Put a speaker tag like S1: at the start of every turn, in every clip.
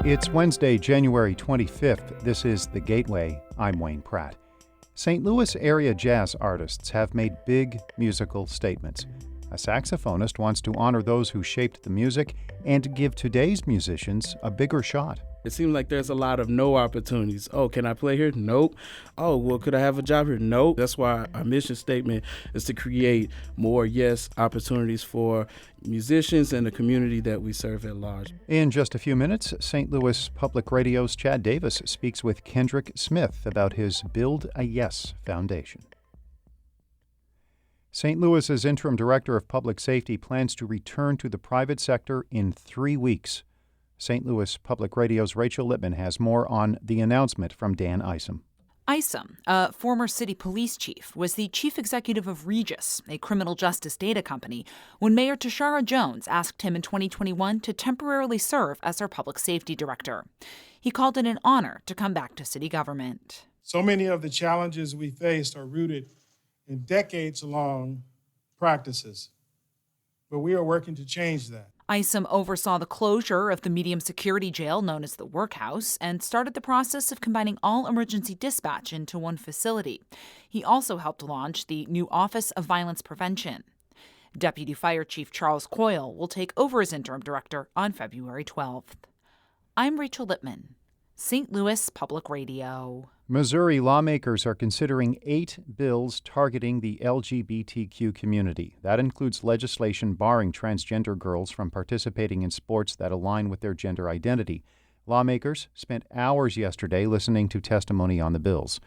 S1: It's Wednesday, January 25th. This is The Gateway. I'm Wayne Pratt. St. Louis area jazz artists have made big musical statements. A saxophonist wants to honor those who shaped the music and give today's musicians a bigger shot.
S2: It seems like there's a lot of no opportunities. Oh, can I play here? Nope. Oh, well, could I have a job here? Nope. That's why our mission statement is to create more yes opportunities for musicians and the community that we serve at large.
S1: In just a few minutes, St. Louis Public Radio's Chad Davis speaks with Kendrick Smith about his Build a Yes Foundation. St. Louis's interim director of public safety plans to return to the private sector in 3 weeks. St. Louis Public Radio's Rachel Lippman has more on the announcement from Dan Isom.
S3: Isom, a former city police chief, was the chief executive of Regis, a criminal justice data company, when Mayor Tashara Jones asked him in 2021 to temporarily serve as her public safety director. He called it an honor to come back to city government.
S4: So many of the challenges we faced are rooted in decades-long practices, but we are working to change that.
S3: Isom oversaw the closure of the medium security jail known as the Workhouse and started the process of combining all emergency dispatch into one facility. He also helped launch the new Office of Violence Prevention. Deputy Fire Chief Charles Coyle will take over as interim director on February 12th. I'm Rachel Lippman, St. Louis Public Radio.
S1: Missouri lawmakers are considering 8 bills targeting the LGBTQ community. That includes legislation barring transgender girls from participating in sports that align with their gender identity. Lawmakers spent hours yesterday listening to testimony on the bills.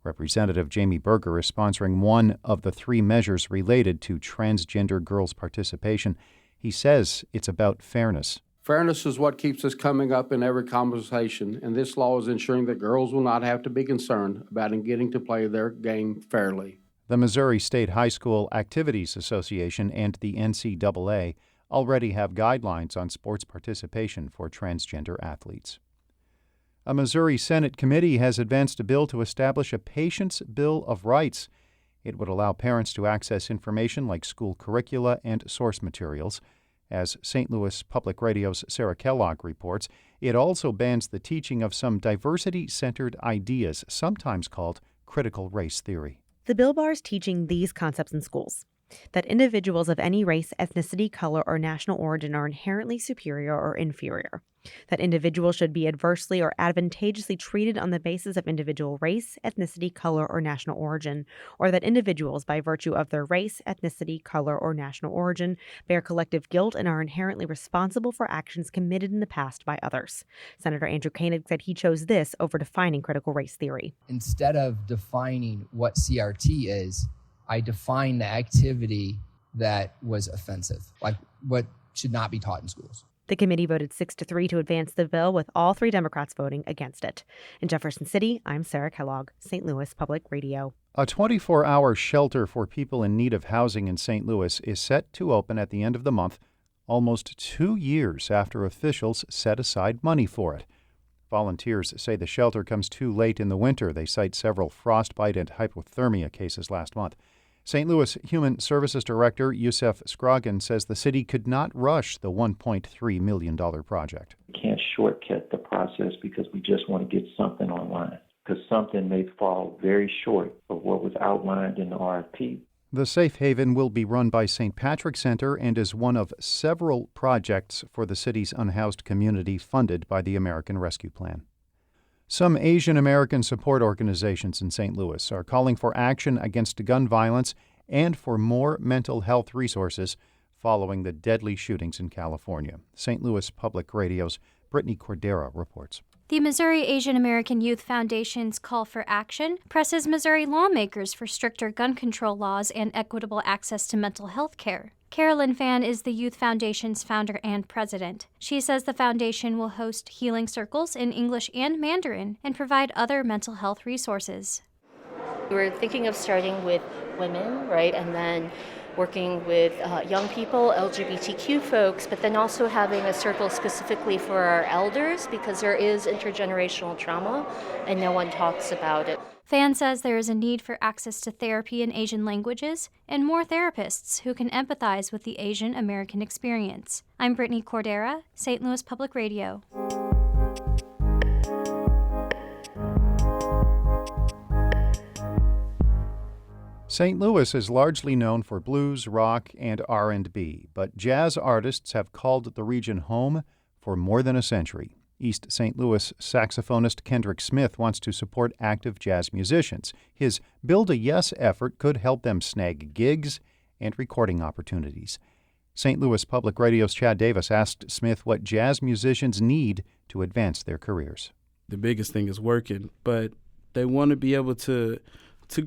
S1: Representative Jamie Berger is sponsoring one of the 3 measures related to transgender girls' participation. He says it's about fairness.
S5: Fairness is what keeps us coming up in every conversation, and this law is ensuring that girls will not have to be concerned about getting to play their game fairly.
S1: The Missouri State High School Activities Association and the NCAA already have guidelines on sports participation for transgender athletes. A Missouri Senate committee has advanced a bill to establish a Patient's Bill of Rights. It would allow parents to access information like school curricula and source materials. As St. Louis Public Radio's Sarah Kellogg reports, it also bans the teaching of some diversity-centered ideas, sometimes called critical race theory.
S6: The bill bars teaching these concepts in schools: that individuals of any race, ethnicity, color, or national origin are inherently superior or inferior; that individuals should be adversely or advantageously treated on the basis of individual race, ethnicity, color, or national origin; or that individuals, by virtue of their race, ethnicity, color, or national origin, bear collective guilt and are inherently responsible for actions committed in the past by others. Senator Andrew Koenig said he chose this over defining critical race theory.
S7: Instead of defining what CRT is, I define the activity that was offensive, like what should not be taught in schools.
S6: The committee voted 6-3 to advance the bill, with all 3 Democrats voting against it. In Jefferson City, I'm Sarah Kellogg, St. Louis Public Radio.
S1: A 24-hour shelter for people in need of housing in St. Louis is set to open at the end of the month, almost 2 years after officials set aside money for it. Volunteers say the shelter comes too late in the winter. They cite several frostbite and hypothermia cases last month. St. Louis Human Services Director Yusef Scroggin says the city could not rush the $1.3 million project.
S8: We can't shortcut the process because we just want to get something online, because something may fall very short of what was outlined in the RFP.
S1: The safe haven will be run by St. Patrick Center and is one of several projects for the city's unhoused community funded by the American Rescue Plan. Some Asian American support organizations in St. Louis are calling for action against gun violence and for more mental health resources following the deadly shootings in California. St. Louis Public Radio's Brittany Cordera reports.
S9: The Missouri Asian American Youth Foundation's call for action presses Missouri lawmakers for stricter gun control laws and equitable access to mental health care. Carolyn Fan is the Youth Foundation's founder and president. She says the foundation will host healing circles in English and Mandarin and provide other mental health resources.
S10: We're thinking of starting with women, right, and then working with young people, LGBTQ folks, but then also having a circle specifically for our elders because there is intergenerational trauma and no one talks about it.
S9: Fan says there is a need for access to therapy in Asian languages and more therapists who can empathize with the Asian American experience. I'm Brittany Cordera, St. Louis Public Radio.
S1: St. Louis is largely known for blues, rock, and R&B, but jazz artists have called the region home for more than a century. East St. Louis saxophonist Kendrick Smith wants to support active jazz musicians. His Build a Yes effort could help them snag gigs and recording opportunities. St. Louis Public Radio's Chad Davis asked Smith what jazz musicians need to advance their careers.
S2: The biggest thing is working, but they want to be able to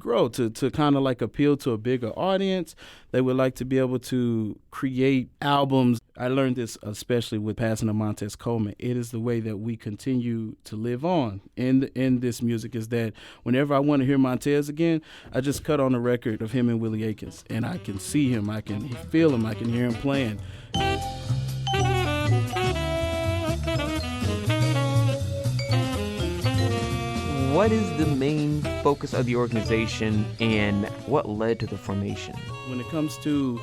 S2: grow, to kind of like appeal to a bigger audience. They would like to be able to create albums. I learned this especially with passing to Montez Coleman. It is the way that we continue to live on in this music, is that whenever I want to hear Montez again, I just cut on a record of him and Willie Aikens, and I can see him, I can feel him, I can hear him playing.
S11: What is the main focus of the organization and what led to the formation?
S2: When it comes to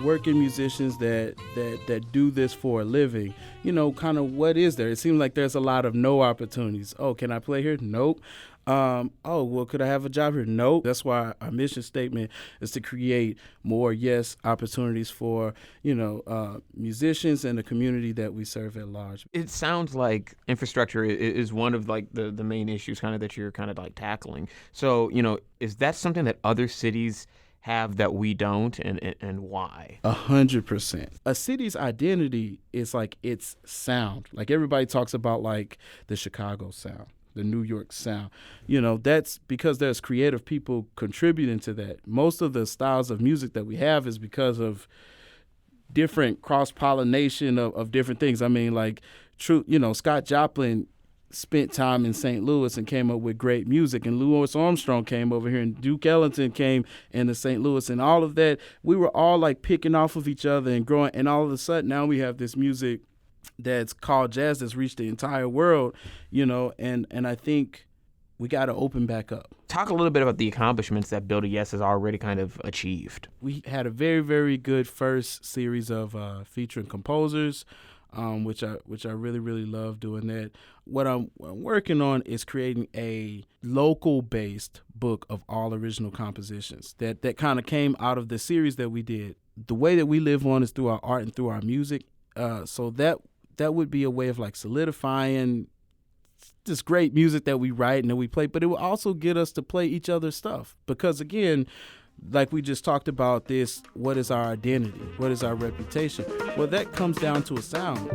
S2: working musicians that do this for a living, kind of what is there? It seems like there's a lot of no opportunities. Oh, can I play here? Nope. Could I have a job here? Nope. That's why our mission statement is to create more opportunities for, musicians and the community that we serve at large.
S11: It sounds like infrastructure is one of like the main issues kind of that you're kind of like tackling. So, is that something that other cities have that we don't, and why?
S2: 100%. A city's identity is like its sound. Like everybody talks about like the Chicago sound, the New York sound. That's because there's creative people contributing to that. Most of the styles of music that we have is because of different cross-pollination of different things. I mean, like, Scott Joplin spent time in St. Louis and came up with great music, and Louis Armstrong came over here, and Duke Ellington came into St. Louis, and all of that. We were all like picking off of each other and growing, and all of a sudden now we have this music that's called jazz that's reached the entire world, and I think we got to open back up.
S11: Talk a little bit about the accomplishments that Build a Yes has already kind of achieved.
S2: We had a very, very good first series of featuring composers, which I really, really love doing that. What I'm working on is creating a local-based book of all original compositions that kind of came out of the series that we did. The way that we live on is through our art and through our music, so that would be a way of like solidifying this great music that we write and that we play, but it will also get us to play each other's stuff. Because again, like we just talked about this, what is our identity? What is our reputation? Well, that comes down to a sound.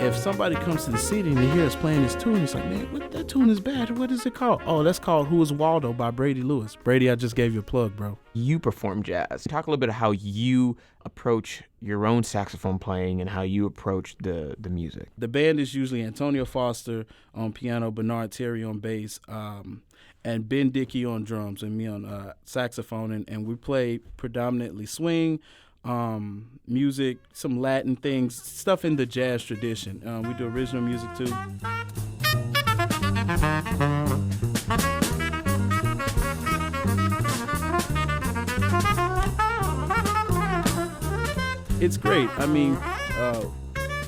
S2: If somebody comes to the city and they hear us playing this tune, it's like, man, that tune is bad. What is it called? Oh, that's called Who is Waldo by Brady Lewis. Brady, I just gave you a plug, bro.
S11: You perform jazz. Talk a little bit of how you approach your own saxophone playing and how you approach the music.
S2: The band is usually Antonio Foster on piano, Bernard Terry on bass, and Ben Dickey on drums, and me on saxophone. And we play predominantly swing, music, some Latin things, stuff in the jazz tradition. We do original music too. It's great. I mean,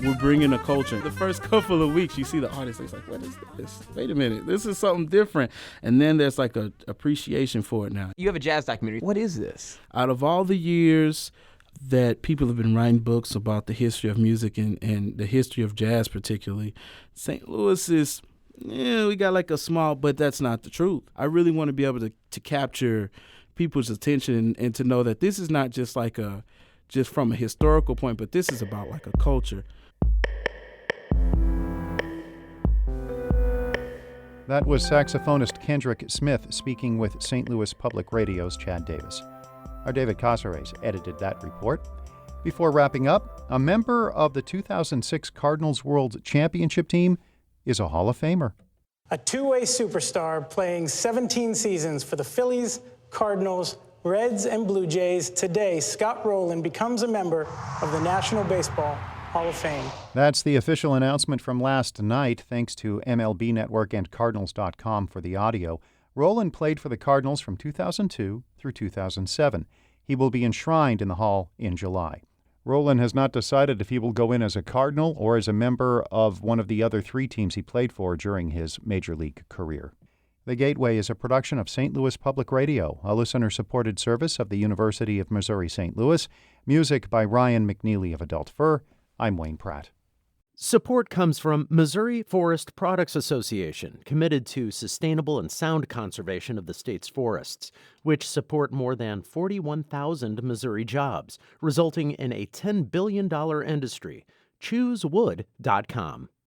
S2: we're bringing a culture. The first couple of weeks, you see the artist, it's like, what is this? Wait a minute, this is something different. And then there's like a appreciation for it now.
S11: You have a jazz documentary. What is this?
S2: Out of all the years that people have been writing books about the history of music and the history of jazz particularly, St. Louis is, we got like a small, but that's not the truth. I really want to be able to capture people's attention and to know that this is not just like just from a historical point, but this is about like a culture.
S1: That was saxophonist Kendrick Smith speaking with St. Louis Public Radio's Chad Davis. Our David Casares edited that report. Before wrapping up, a member of the 2006 Cardinals World Championship team is a Hall of Famer.
S12: A two-way superstar playing 17 seasons for the Phillies, Cardinals, Reds, and Blue Jays. Today, Scott Rowland becomes a member of the National Baseball Hall of Fame.
S1: That's the official announcement from last night, thanks to MLB Network and Cardinals.com for the audio. Rowland played for the Cardinals from 2002 through 2007. He will be enshrined in the Hall in July. Roland has not decided if he will go in as a Cardinal or as a member of one of the other 3 teams he played for during his Major League career. The Gateway is a production of St. Louis Public Radio, a listener-supported service of the University of Missouri-St. Louis. Music by Ryan McNeely of Adult Fur. I'm Wayne Pratt.
S13: Support comes from Missouri Forest Products Association, committed to sustainable and sound conservation of the state's forests, which support more than 41,000 Missouri jobs, resulting in a $10 billion industry. ChooseWood.com.